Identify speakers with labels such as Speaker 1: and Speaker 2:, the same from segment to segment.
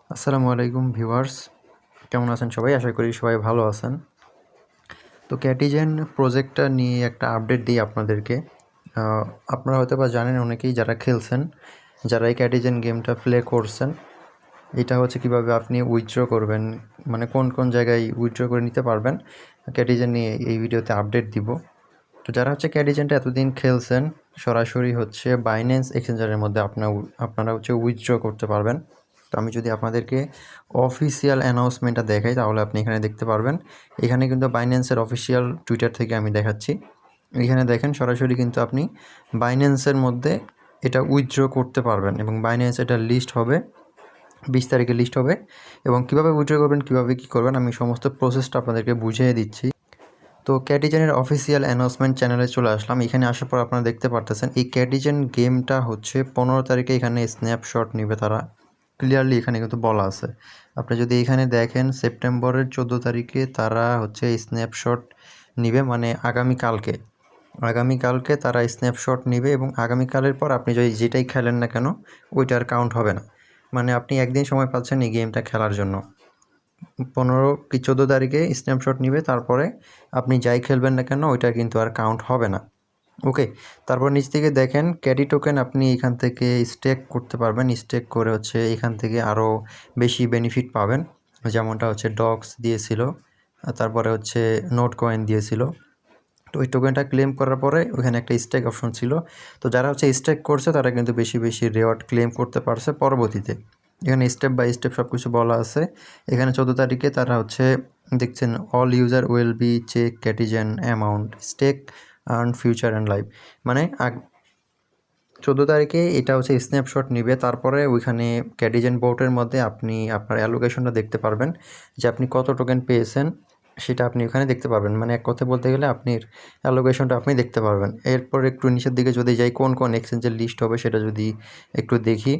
Speaker 1: আসসালামু আলাইকুম ভিউয়ার্স, কেমন আছেন সবাই? আশা করি সবাই ভালো আছেন। তো ক্যাটিজেন প্রজেক্টটা নিয়ে একটা আপডেট দিই আপনাদেরকে। আ আপনারা হয়তোবা জানেন অনেকেই যারা খেলছেন, যারা এই ক্যাটিজেন গেমটা প্লে করছেন, এটা হচ্ছে কীভাবে আপনি উইথড্র করবেন, মানে কোন জায়গায় উইথড্র করে নিতে পারবেন, ক্যাটিজেন নিয়ে এই ভিডিওতে আপডেট দিব। তো যারা হচ্ছে ক্যাটিজেনটা এতদিন খেলছেন, সরাসরি হচ্ছে বাইন্যান্স এক্সচেঞ্জারের মধ্যে আপনারা হচ্ছে উইথড্র করতে পারবেন। তো আমি যদি আপনাদেরকে অফিসিয়াল অ্যানাউন্সমেন্টটা দেখাই তাহলে আপনি এখানে দেখতে পারবেন। এখানে কিন্তু বাইন্যান্সের অফিসিয়াল টুইটার থেকে আমি দেখাচ্ছি। এখানে দেখেন সরাসরি কিন্তু আপনি বাইন্যান্সের মধ্যে এটা উইথড্র করতে পারবেন এবং বাইন্যান্স এটা লিস্ট হবে, 20 তারিখে লিস্ট হবে এবং কীভাবে উইথড্র করবেন, কীভাবে কী করবেন আমি সমস্ত প্রসেসটা আপনাদেরকে বুঝিয়ে দিচ্ছি। তো ক্যাটিজেনের অফিসিয়াল অ্যানাউন্সমেন্ট চ্যানেলে চলে আসলাম। এখানে আসার পর আপনারা দেখতে পারতেছেন এই ক্যাটিজেন গেমটা হচ্ছে 15 তারিখে এখানে স্ন্যাপশট নেবে তারা। ক্লিয়ারলি এখানে কিন্তু বলা আছে। আপনি যদি এখানে দেখেন সেপ্টেম্বরের 14 তারিখে তারা হচ্ছে স্ন্যাপশট নিবে, মানে আগামীকালকে তারা স্ন্যাপশট নিবে এবং আগামীকালের পর আপনি যদি যেটাই খেলেন না কেন ওইটার কাউন্ট হবে না। মানে আপনি একদিন সময় পাচ্ছেন এই গেমটা খেলার জন্য। 15 কি 14 তারিখে স্ন্যাপশট নিবে, তারপরে আপনি যাই খেলবেন না কেন ওইটা কিন্তু আর কাউন্ট হবে না। ওকে, তারপর নিচ থেকে দেখেন ক্যাডি টোকেন আপনি এখান থেকে স্টেক করতে পারবেন। স্টেক করে হচ্ছে এখান থেকে আরও বেশি বেনিফিট পাবেন, যেমনটা হচ্ছে ডক্স দিয়েছিল, তারপরে হচ্ছে নোট কয়েন দিয়েছিল। তো ওই টোকেনটা ক্লেম করার পরে ওখানে একটা স্টেক অপশন ছিল। তো যারা হচ্ছে স্টেক করছে তারা কিন্তু বেশি রিওয়ার্ড ক্লেম করতে পারছে পরবর্তীতে। এখানে স্টেপ বাই স্টেপ সব কিছু বলা আছে। এখানে 14 তারিখে তারা হচ্ছে দেখছেন all user will be check Catizen amount stake earn future and life, মানে 14 তারিখে এটা হচ্ছে স্ন্যাপশট নিবে। তারপরে ওইখানে ক্যাটিজেন বোর্ডের মধ্যে আপনি আপনার অ্যালোকেশনটা দেখতে পারবেন যে আপনি কত টোকেন পেয়েছেন, সেটা আপনি ওখানে দেখতে পারবেন। মানে এক কথায় বলতে গেলে আপনার অ্যালোকেশনটা আপনি দেখতে পারবেন। এরপর একটু নিচের দিকে যদি যাই কোন এক্সচেঞ্জের লিস্ট হবে সেটা যদি একটু দেখি,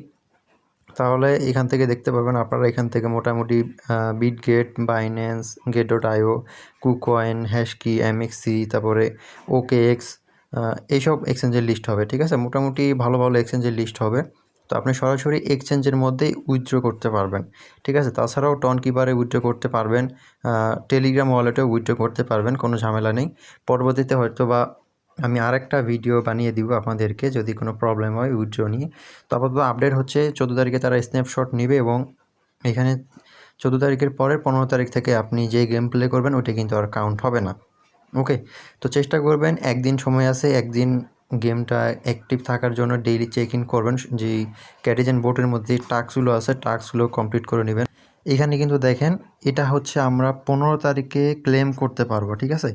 Speaker 1: তাহলে এখান থেকে দেখতে পাবেন আপনারা এখান থেকে মোটামুটি বিটগেট, বাইন্যান্স, গেট.io, কুকয়েন, হ্যাশকি, এমএক্সি, তারপরে ওকেএক্স, এইসব এক্সচেঞ্জের লিস্ট হবে। ঠিক আছে, মোটামুটি ভালো এক্সচেঞ্জের লিস্ট হবে। তো আপনি সরাসরি এক্সচেঞ্জের মধ্যেই উইথড্র করতে পারবেন। ঠিক আছে, তাছাড়াও টনকিপারে উইথড্র করতে পারবেন, টেলিগ্রাম ওয়ালেটেও উইথড্র করতে পারবেন, কোনো ঝামেলা নেই। পরবর্তীতে হয়তো বা আমি আরেকটা ভিডিও বানিয়ে দিব আপনাদেরকে যদি কোনো প্রবলেম হয় উইথড্র নিয়ে। তো আপাতত আপডেট হচ্ছে 14 তারিখে তারা স্ন্যাপশট নেবে এবং এখানে 14 তারিখের পরের 15 তারিখ থেকে আপনি যে গেম প্লে করবেন ওইটা কিন্তু আর কাউন্ট হবে না। ওকে, তো চেষ্টা করবেন, একদিন সময় আছে, একদিন গেমটা অ্যাক্টিভ থাকার জন্য ডেইলি চেক ইন করবেন। যেই ক্যাটিজেন বোর্ডের মধ্যে টাস্কগুলো আছে টাস্কগুলো কমপ্লিট করে নেবেন। এখানে কিন্তু দেখেন এটা হচ্ছে আমরা 15 তারিখে ক্লেম করতে পারবো। ঠিক আছে,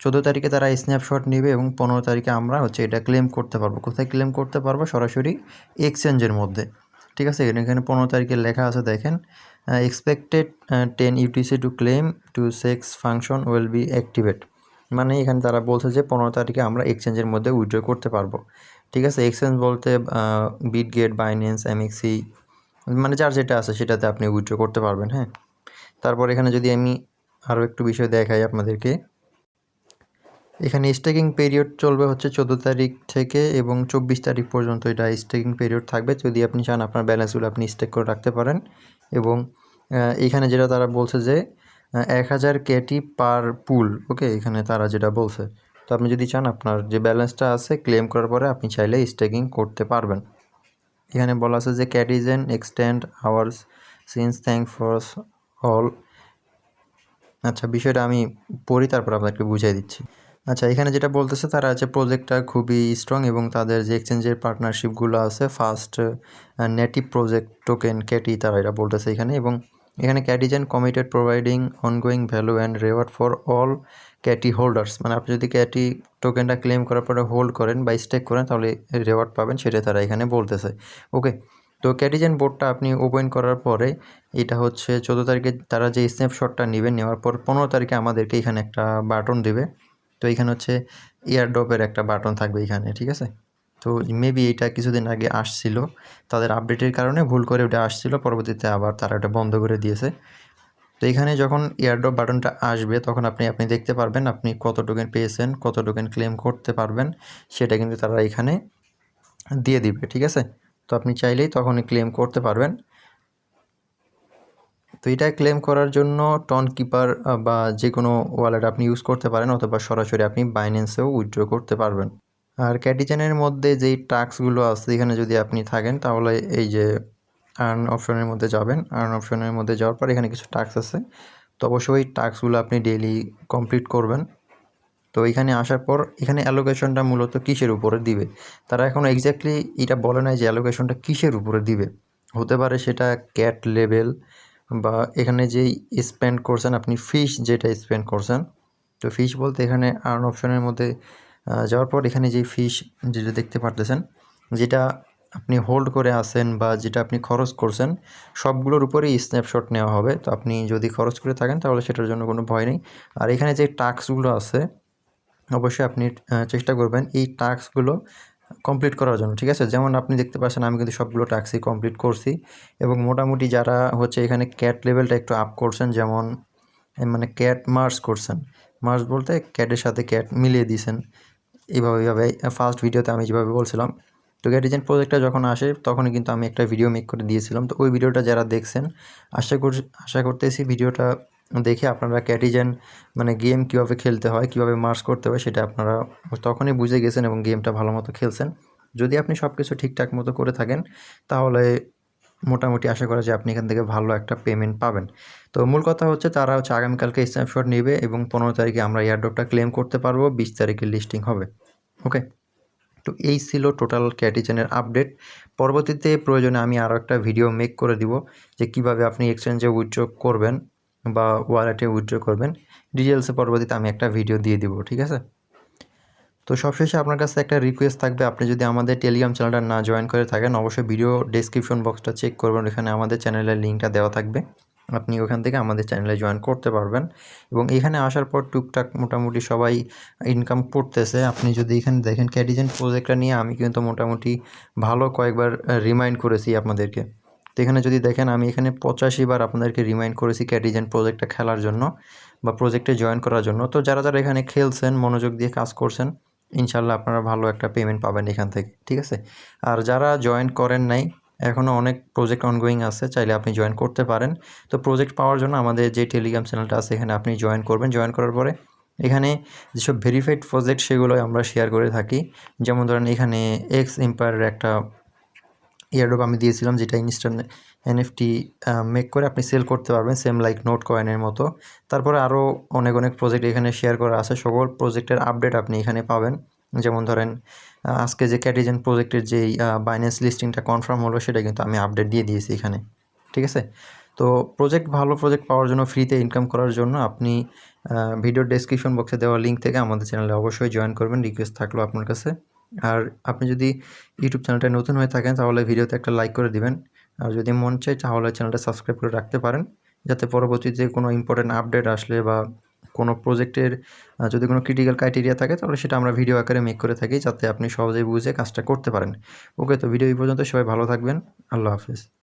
Speaker 1: 14 তারিখে তারা স্ন্যাপশট নেবে এবং 15 তারিখে আমরা হচ্ছে এটা ক্লেম করতে পারবো। কোথায় ক্লেম করতে পারবো? সরাসরি এক্সচেঞ্জের মধ্যে। ঠিক আছে, এখানে 15 তারিখে লেখা আছে দেখেন, expected 10 UTC to claim to sex function will be activate. মানে এখানে তারা বলছে যে 15 তারিখে আমরা এক্সচেঞ্জের মধ্যে উইথড্র করতে পারবো। ঠিক আছে, এক্সচেঞ্জ বলতে বিটগেট, বাইন্যান্স, এমএক্সি, মানে যার যেটা আছে সেটাতে আপনি উইথড্র করতে পারবেন। হ্যাঁ, তারপর এখানে যদি আমি আরও একটু বিষয় দেখাই আপনাদেরকে, এখানে স্টেকিং পিরিয়ড চলবে হচ্ছে 14 তারিখ থেকে এবং 24 তারিখ পর্যন্ত এটা স্টেকিং পিরিয়ড থাকবে। যদি আপনি চান আপনার ব্যালেন্সগুলো আপনি স্টেক করে রাখতে পারেন এবং এখানে যেটা তারা বলছে যে 1000 ক্যাটি পার পুল। ওকে, এখানে তারা যেটা বলছে, তো আপনি যদি চান আপনার যে ব্যালেন্সটা আছে ক্লেম করার পরে আপনি চাইলে স্টেকিং করতে পারবেন। এখানে বলা আছে যে Catizen extend hours since thank for all. আচ্ছা, বিষয়টা আমি পড়ি তারপর আপনাকে বুঝিয়ে দিচ্ছি। আচ্ছা, এখানে যেটা বলতেছে তারা হচ্ছে প্রজেক্টটা খুবই স্ট্রং এবং তাদের যে এক্সচেঞ্জের পার্টনারশিপগুলো আছে first native project token CATI, তারা এটা বলতেছে এখানে। এবং এখানে Catizen committed providing ongoing value and reward for all CATI holders. মানে আপনি যদি ক্যাটি টোকেনটা ক্লেম করার পরে হোল্ড করেন বা স্টেক করেন তাহলে রেওয়ার্ড পাবেন, সেটা তারা এখানে বলতেছে। ওকে, তো ক্যাটিজেন বোর্ডটা আপনি ওপেন করার পরে এটা হচ্ছে 14 তারিখে তারা যে স্ন্যাপশটটা নেবেন, নেওয়ার পর 15 তারিখে আমাদেরকে এখানে একটা বাটন দেবে। তো এখানে হচ্ছে এয়ারড্রপের একটা বাটন থাকবে এখানে। ঠিক আছে, তো মেবি এটা কিছুদিন আগে আসছিল, তাদের আপডেটের কারণে ভুল করে ওটা আসছিল, পরবর্তীতে আবার তারা ওটা বন্ধ করে দিয়েছে। তো এখানে যখন এয়ারড্রপ বাটনটা আসবে তখন আপনি দেখতে পারবেন আপনি কত টোকেন পেয়েছেন, কত টোকেন ক্লেম করতে পারবেন, সেটা কিন্তু তারা এখানে দিয়ে দিবে। ঠিক আছে, তো আপনি চাইলেই তখনই ক্লেম করতে পারবেন। তো এটা ক্লেম করার জন্য টন কিপার বা যে কোনো ওয়ালেট আপনি ইউজ করতে পারেন, অথবা সরাসরি আপনি বাইন্যান্সেও উইথড্র করতে পারবেন। আর ক্যাটিজেনের মধ্যে যেই টাস্কগুলো আছে এখানে যদি আপনি থাকেন তাহলে এই যে আর্ন অপশনের মধ্যে যাবেন। আর্ন অপশনের মধ্যে যাওয়ার পর এখানে কিছু টাস্ক আছে, তো অবশ্যই ওই টাস্কগুলো আপনি ডেইলি কমপ্লিট করবেন। তো এখানে আসার পর এখানে অ্যালোকেশনটা মূলত কিসের উপরে দিবে, তারা এখনও এক্স্যাক্টলি এটা বলে নাই যে অ্যালোকেশনটা কিসের উপরে দিবে। হতে পারে সেটা ক্যাট লেভেল, বা এখানে যেই স্পেন্ড করছেন আপনি ফিশ যেটা স্পেন্ড করছেন। তো ফিশ বলতে এখানে আর্ন অপশনের মধ্যে যাওয়ার পর এখানে যেই ফিশ যেটা দেখতে পারতেছেন, যেটা আপনি হোল্ড করে আসেন বা যেটা আপনি খরচ করছেন সবগুলোর উপরেই স্ন্যাপশট নেওয়া হবে। তো আপনি যদি খরচ করে থাকেন তাহলে সেটার জন্য কোনো ভয় নেই। আর এখানে যে টাস্কগুলো আছে অবশ্যই আপনি চেষ্টা করবেন এই টাস্কগুলো কমপ্লিট করার জন্য, ঠিক আছে? যেমন আপনি দেখতে পাচ্ছেন আমি কিন্তু সবগুলো টাস্কই কমপ্লিট করছি, এবং মোটামুটি যারা হচ্ছে এখানে ক্যাট লেভেলটা একটু আপ করছেন, যেমন মানে ক্যাট মার্জ করছেন, মার্জ বলতে ক্যাটের সাথে ক্যাট মিলিয়ে দিয়েছেন, এইভাবে ফার্স্ট ভিডিওতে আমি যেভাবে বলছিলাম। তো ক্যাটিজেন প্রজেক্টটা যখন আসে তখনই কিন্তু আমি একটা ভিডিও মেক করে দিয়েছিলাম। তো ওই ভিডিওটা যারা দেখছেন আশা করতেছি ভিডিওটা দেখে আপনারা ক্যাটিজেন মানে গেম কীভাবে খেলতে হয়, কীভাবে মার্চ করতে হয় সেটা আপনারা তখনই বুঝে গেছেন এবং গেমটা ভালো মতো খেলছেন। যদি আপনি সব কিছু ঠিকঠাক মতো করে থাকেন তাহলে মোটামুটি আশা করা যায় আপনি এখান থেকে ভালো একটা পেমেন্ট পাবেন। তো মূল কথা হচ্ছে তারা হচ্ছে আগামীকালকে স্ন্যাপশট নেবে এবং 15 তারিখে আমরা এয়ারড্রপটা ক্লেম করতে পারবো, 20 তারিখে লিস্টিং হবে। ওকে, তো এই ছিল টোটাল ক্যাটিজেনের আপডেট। পরবর্তীতে প্রয়োজনে আমি আরও একটা ভিডিও মেক করে দিব যে কীভাবে আপনি এক্সচেঞ্জে উইথড্র করবেন বা ওয়ালেটে উইথড্র করবেন, ডিটেলসে পরবর্তীতে আমি একটা ভিডিও দিয়ে দিব, ঠিক আছে? তো সবশেষে আপনার কাছে একটা রিকোয়েস্ট থাকবে, আপনি যদি আমাদের টেলিগ্রাম চ্যানেলটা না জয়েন করে থাকেন অবশ্যই ভিডিও ডেসক্রিপশন বক্সটা চেক করবেন, ওখানে আমাদের চ্যানেলের লিঙ্কটা দেওয়া থাকবে, আপনি ওখান থেকে আমাদের চ্যানেলে জয়েন করতে পারবেন। এবং এখানে আসার পর টুকটাক মোটামুটি সবাই ইনকাম করতেছে। আপনি যদি এখানে দেখেন ক্যাটিজেন প্রজেক্টটা নিয়ে আমি কিন্তু মোটামুটি ভালো কয়েকবার রিমাইন্ড করেছি আপনাদেরকে। তো এখানে যদি দেখেন আমি এখানে 85 বার আপনাদেরকে রিমাইন্ড করেছি ক্যাটিজেন প্রজেক্টটা খেলার জন্য বা প্রজেক্টে জয়েন করার জন্য। তো যারা যারা এখানে খেলছেন, মনোযোগ দিয়ে কাজ করছেন, ইনশাল্লাহ আপনারা ভালো একটা পেমেন্ট পাবেন এখান থেকে, ঠিক আছে? আর যারা জয়েন করেন নাই, এখনও অনেক প্রজেক্ট অনগোয়িং আছে, চাইলে আপনি জয়েন করতে পারেন। তো প্রজেক্ট পাওয়ার জন্য আমাদের যে টেলিগ্রাম চ্যানেলটা আছে এখানে আপনি জয়েন করবেন। জয়েন করার পরে এখানে যেসব ভেরিফাইড প্রজেক্ট সেগুলো আমরা শেয়ার করে থাকি। যেমন ধরেন এখানে এক্স এম্পায়ারের একটা এয়ারড্রপ আমি দিয়েছিলাম, যেটা ইনস্ট্যান্ট এনএফটি মেক করে আপনি সেল করতে পারবেন, সেম লাইক নোট কয়েনের মতো। তারপরে আরও অনেক প্রজেক্ট এখানে শেয়ার করা আছে, সকল প্রজেক্টের আপডেট আপনি এখানে পাবেন। যেমন ধরেন আজকে যে ক্যাটিজেন প্রজেক্টের যেই বাইন্যান্স লিস্টিংটা কনফার্ম হলো সেটা কিন্তু আমি আপডেট দিয়ে দিয়েছি এখানে, ঠিক আছে? তো ভালো প্রজেক্ট পাওয়ার জন্য, ফ্রিতে ইনকাম করার জন্য আপনি ভিডিওর ডেসক্রিপশন বক্সে দেওয়া লিঙ্ক থেকে আমাদের চ্যানেলে অবশ্যই জয়েন করবেন, রিকোয়েস্ট থাকলো আপনার কাছে। আর আপনি যদি ইউটিউব চ্যানেলটায় নতুন হয়ে থাকেন তাহলে ভিডিওতে একটা লাইক করে দিবেন, আর যদি মন চায় তাহলে চ্যানেলটা সাবস্ক্রাইব করে রাখতে পারেন, যাতে পরবর্তীতে কোনো ইম্পর্টেন্ট আপডেট আসলে বা কোনো প্রজেক্টের যদি কোনো ক্রিটিক্যাল ক্রাইটেরিয়া থাকে তাহলে সেটা আমরা ভিডিও আকারে মেক করে থাকি, যাতে আপনি সহজেই বুঝে কাজটা করতে পারেন। ওকে, তো ভিডিও এই পর্যন্ত, সবাই ভালো থাকবেন, আল্লাহ হাফেজ।